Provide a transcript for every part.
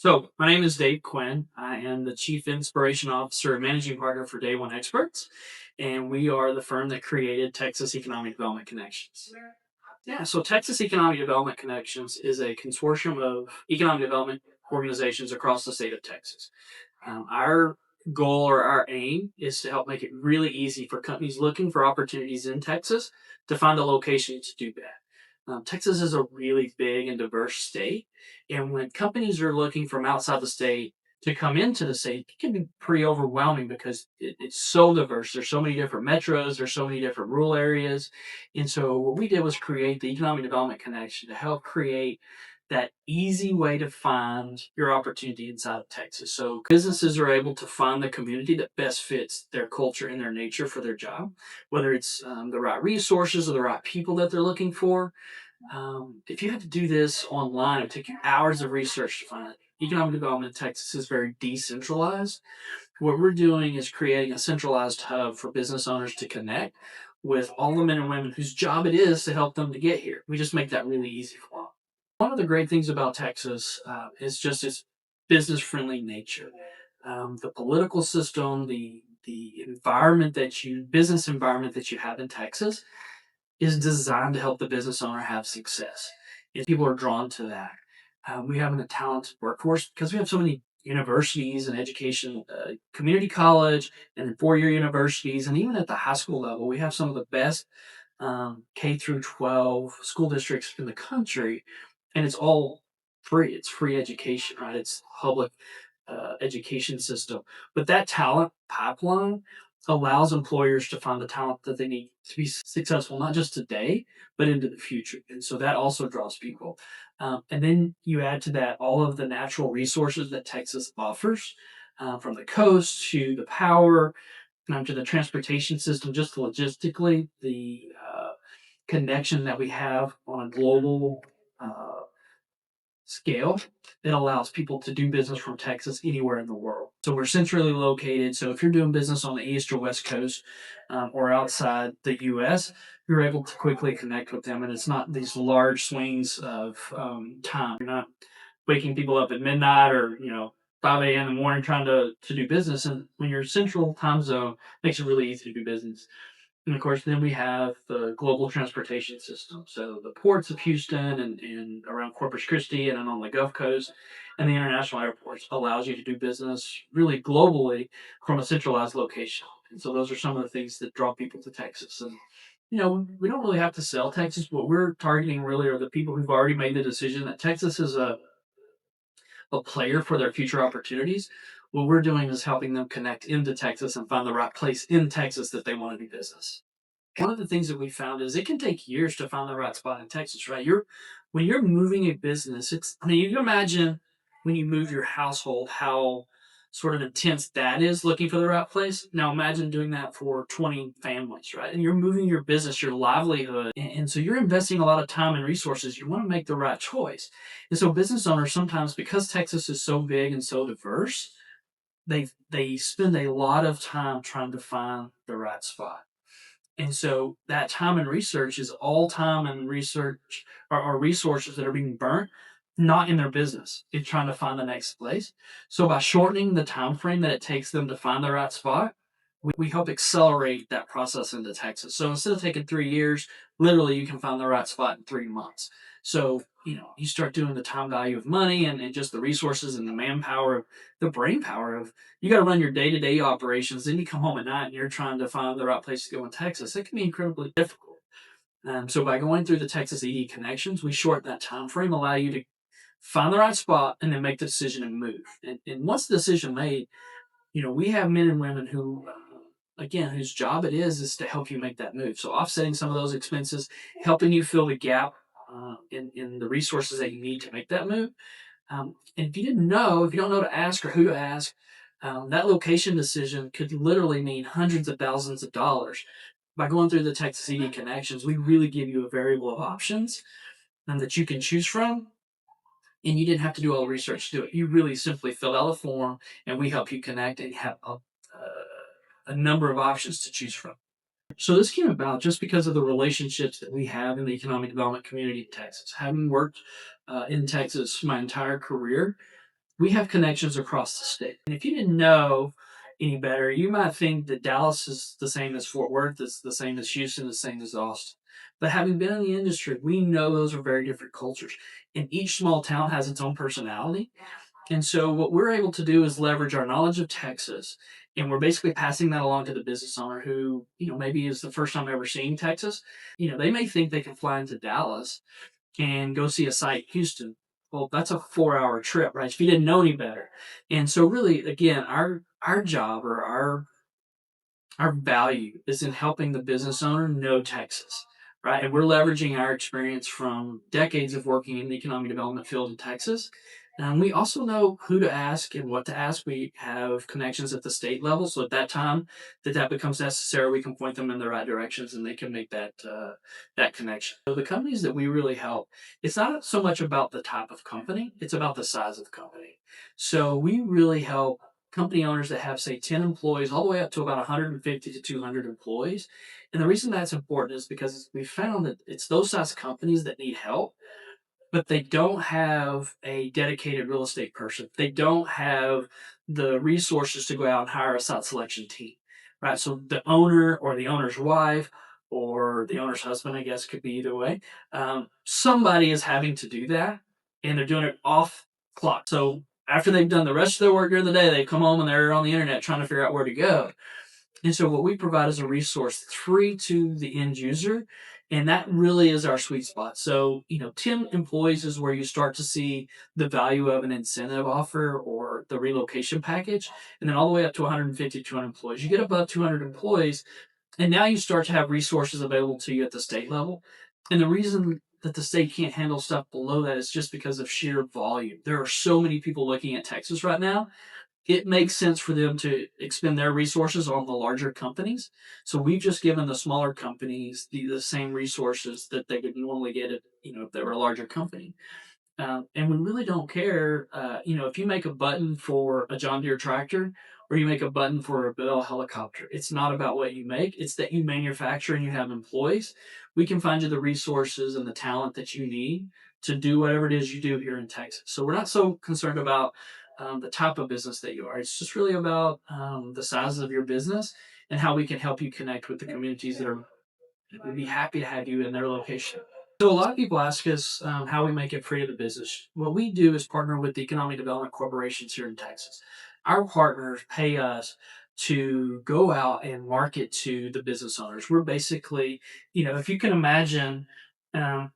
So, my name is Dave Quinn. I am the Chief Inspiration Officer and Managing Partner for Day One Experts, and we are the firm that created Texas Economic Development Connections. Yeah, so Texas Economic Development Connections is a consortium of economic development organizations across the state of Texas. Our goal or our aim is to help make it really easy for companies looking for opportunities in Texas to find a location to do that. Texas is a really big and diverse state, and when companies are looking from outside the state to come into the state, it can be pretty overwhelming because it's so diverse. There's so many different metros, there's so many different rural areas, and so what we did was create the Economic Development Connection to help create that easy way to find your opportunity inside of Texas. So businesses are able to find the community that best fits their culture and their nature for their job, whether it's the right resources or the right people that they're looking for. If you had to do this online, it would take you hours of research to find it. Economic development in Texas is very decentralized. What we're doing is creating a centralized hub for business owners to connect with all the men and women whose job it is to help them to get here. We just make that really easy for them. One of the great things about Texas is just its business-friendly nature. The political system, the environment business environment that you have in Texas is designed to help the business owner have success. And people are drawn to that. We have a talented workforce because we have so many universities and education, community college, and then four-year universities, and even at the high school level, we have some of the best K through 12 school districts in the country, and it's all free. It's free education, right? It's public education system. But that talent pipeline allows employers to find the talent that they need to be successful, not just today, but into the future. And so that also draws people. And then you add to that all of the natural resources that Texas offers, from the coast to the power, to the transportation system, just logistically, the connection that we have on a global uh, scale that allows people to do business from Texas anywhere in the world. So we're centrally located. So if you're doing business on the East or West Coast, or outside the U.S., you're able to quickly connect with them, and it's not these large swings of time. You're not waking people up at midnight or 5 a.m. in the morning trying to do business. And when you're central time zone, it makes it really easy to do business. And of course, then we have the global transportation system. So the ports of Houston and around Corpus Christi and on the Gulf Coast and the international airports allows you to do business really globally from a centralized location. And so those are some of the things that draw people to Texas. And we don't really have to sell Texas. What we're targeting really are the people who've already made the decision that Texas is a player for their future opportunities. What we're doing is helping them connect into Texas and find the right place in Texas that they want to do business. One of the things that we found is it can take years to find the right spot in Texas, right? When you're moving a business, you can imagine when you move your household, how sort of intense that is looking for the right place. Now imagine doing that for 20 families, right? And you're moving your business, your livelihood. And so you're investing a lot of time and resources. You want to make the right choice. And so business owners sometimes, because Texas is so big and so diverse, they spend a lot of time trying to find the right spot. And so that time and research is all time and research or resources that are being burnt, not in their business. It's trying to find the next place. So by shortening the time frame that it takes them to find the right spot, we help accelerate that process into Texas. So instead of taking 3 years, literally you can find the right spot in 3 months. So, you start doing the time value of money and just the resources and the manpower, the brain power of you got to run your day-to-day operations. Then you come home at night and you're trying to find the right place to go in Texas. It can be incredibly difficult. So by going through the Texas ED connections, we shorten that time frame, allow you to find the right spot, and then make the decision and move. And once the decision made, we have men and women who, again, whose job it is to help you make that move. So offsetting some of those expenses, helping you fill the gap in the resources that you need to make that move. And if you don't know to ask or who to ask, that location decision could literally mean hundreds of thousands of dollars. By going through the Texas ED connections, we really give you a variable of options that you can choose from, and you didn't have to do all the research to do it. You really simply fill out a form, and we help you connect and have a number of options to choose from. So this came about just because of the relationships that we have in the economic development community in Texas. Having worked in Texas my entire career, we have connections across the state. And if you didn't know any better, you might think that Dallas is the same as Fort Worth, it's the same as Houston, the same as Austin. But having been in the industry, we know those are very different cultures. And each small town has its own personality. And so what we're able to do is leverage our knowledge of Texas, and we're basically passing that along to the business owner who, maybe is the first time ever seeing Texas. They may think they can fly into Dallas and go see a site in Houston. Well, that's a 4-hour trip, right? If you didn't know any better. And so really, again, our job or our value is in helping the business owner know Texas, right? And we're leveraging our experience from decades of working in the economic development field in Texas. And we also know who to ask and what to ask. We have connections at the state level, so at that time that becomes necessary, we can point them in the right directions, and they can make that connection. So the companies that we really help, it's not so much about the type of company; it's about the size of the company. So we really help company owners that have, say, 10 employees, all the way up to about 150 to 200 employees. And the reason that's important is because we found that it's those size companies that need help, but they don't have a dedicated real estate person. They don't have the resources to go out and hire a site selection team, right? So the owner or the owner's wife or the owner's husband, I guess, could be either way. Somebody is having to do that, and they're doing it off clock. So after they've done the rest of their work during the day, they come home and they're on the internet trying to figure out where to go. And so what we provide is a resource that's free to the end user. And that really is our sweet spot. So, 10 employees is where you start to see the value of an incentive offer or the relocation package. And then all the way up to 150, 200 employees. You get above 200 employees, and now you start to have resources available to you at the state level. And the reason that the state can't handle stuff below that is just because of sheer volume. There are so many people looking at Texas right now, it makes sense for them to expend their resources on the larger companies. So we've just given the smaller companies the same resources that they would normally get if they were a larger company. And we really don't care, if you make a button for a John Deere tractor or you make a button for a Bell helicopter. It's not about what you make; it's that you manufacture and you have employees. We can find you the resources and the talent that you need to do whatever it is you do here in Texas. So we're not so concerned about the type of business that you are. It's just really about the size of your business and how we can help you connect with the communities that would be happy to have you in their location. So a lot of people ask us how we make it free to the business. What we do is partner with the economic development corporations here in Texas. Our partners pay us to go out and market to the business owners. We're basically, if you can imagine,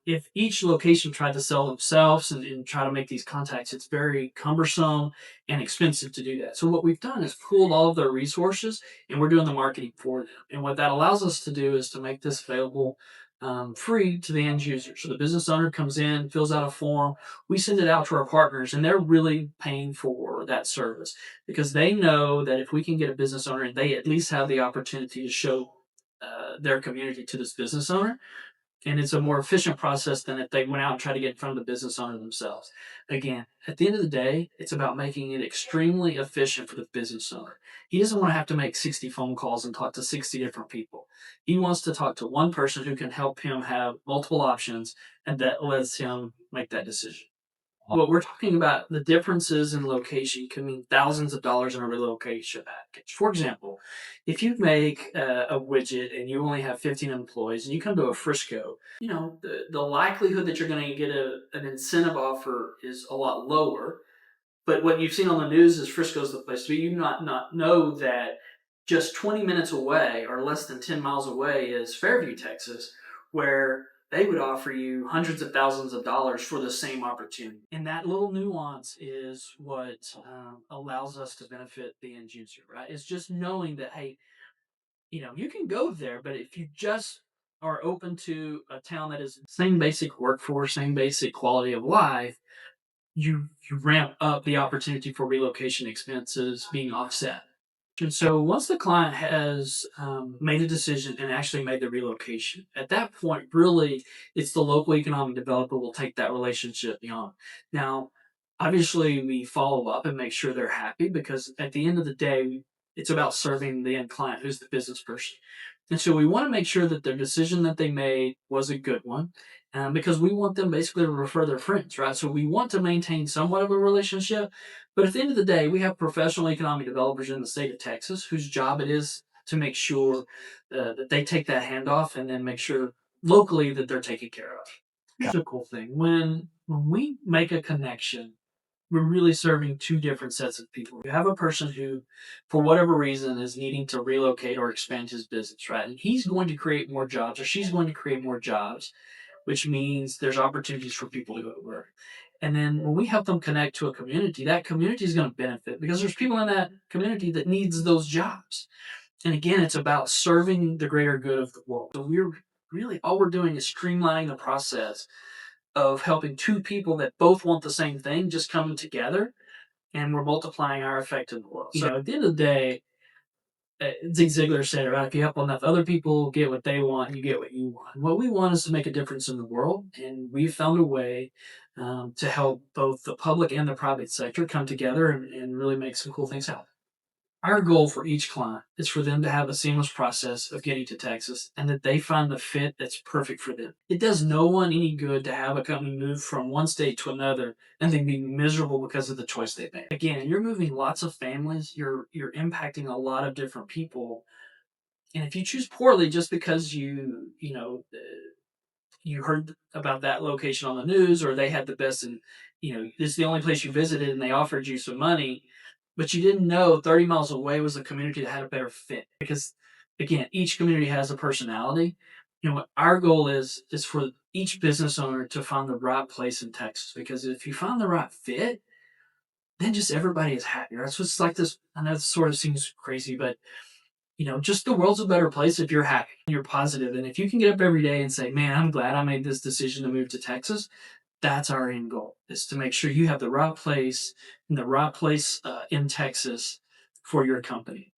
if each location tried to sell themselves and try to make these contacts, it's very cumbersome and expensive to do that. So what we've done is pooled all of their resources, and we're doing the marketing for them. And what that allows us to do is to make this available free to the end user. So the business owner comes in, fills out a form, we send it out to our partners, and they're really paying for that service because they know that if we can get a business owner and they at least have the opportunity to show their community to this business owner, and it's a more efficient process than if they went out and tried to get in front of the business owner themselves. Again, at the end of the day, it's about making it extremely efficient for the business owner. He doesn't want to have to make 60 phone calls and talk to 60 different people. He wants to talk to one person who can help him have multiple options, and that lets him make that decision. What we're talking about, the differences in location can mean thousands of dollars in a relocation package. For example, if you make a widget and you only have 15 employees and you come to a Frisco, the likelihood that you're going to get an incentive offer is a lot lower. But what you've seen on the news is Frisco's the place to be. You not know that just 20 minutes away or less than 10 miles away is Fairview, Texas, where they would offer you hundreds of thousands of dollars for the same opportunity. And that little nuance is what allows us to benefit the end user, right? It's just knowing that, hey, you can go there, but if you just are open to a town that is same basic workforce, same basic quality of life, you ramp up the opportunity for relocation expenses being offset. And so once the client has made a decision and actually made the relocation, at that point, really, it's the local economic developer will take that relationship beyond. Now, obviously, we follow up and make sure they're happy because at the end of the day, it's about serving the end client, who's the business person. And so we want to make sure that their decision that they made was a good one. because we want them basically to refer their friends, right? So we want to maintain somewhat of a relationship. But at the end of the day, we have professional economic developers in the state of Texas whose job it is to make sure that they take that handoff and then make sure locally that they're taken care of. Here's a cool thing. When we make a connection, we're really serving two different sets of people. You have a person who, for whatever reason, is needing to relocate or expand his business, right? And he's going to create more jobs, or she's going to create more jobs, which means there's opportunities for people to go to work. And then when we help them connect to a community, that community is going to benefit because there's people in that community that needs those jobs. And again, it's about serving the greater good of the world. So we're really, all we're doing is streamlining the process of helping two people that both want the same thing just coming together, and we're multiplying our effect in the world. So at the end of the day, Zig Ziglar said, right, if you help enough other people get what they want, you get what you want. What we want is to make a difference in the world, and we've found a way to help both the public and the private sector come together and really make some cool things happen. Our goal for each client is for them to have a seamless process of getting to Texas and that they find the fit that's perfect for them. It does no one any good to have a company move from one state to another and then be miserable because of the choice they made. Again, you're moving lots of families, you're impacting a lot of different people. And if you choose poorly just because you heard about that location on the news, or they had the best, and this is the only place you visited and they offered you some money, but you didn't know 30 miles away was a community that had a better fit. Because again, each community has a personality. What our goal is for each business owner to find the right place in Texas, because if you find the right fit, then just everybody is happier. That's what's like this. I know this sort of seems crazy, but just the world's a better place if you're happy and you're positive. And if you can get up every day and say, man, I'm glad I made this decision to move to Texas, that's our end goal, is to make sure you have the right place in the right place in Texas for your company.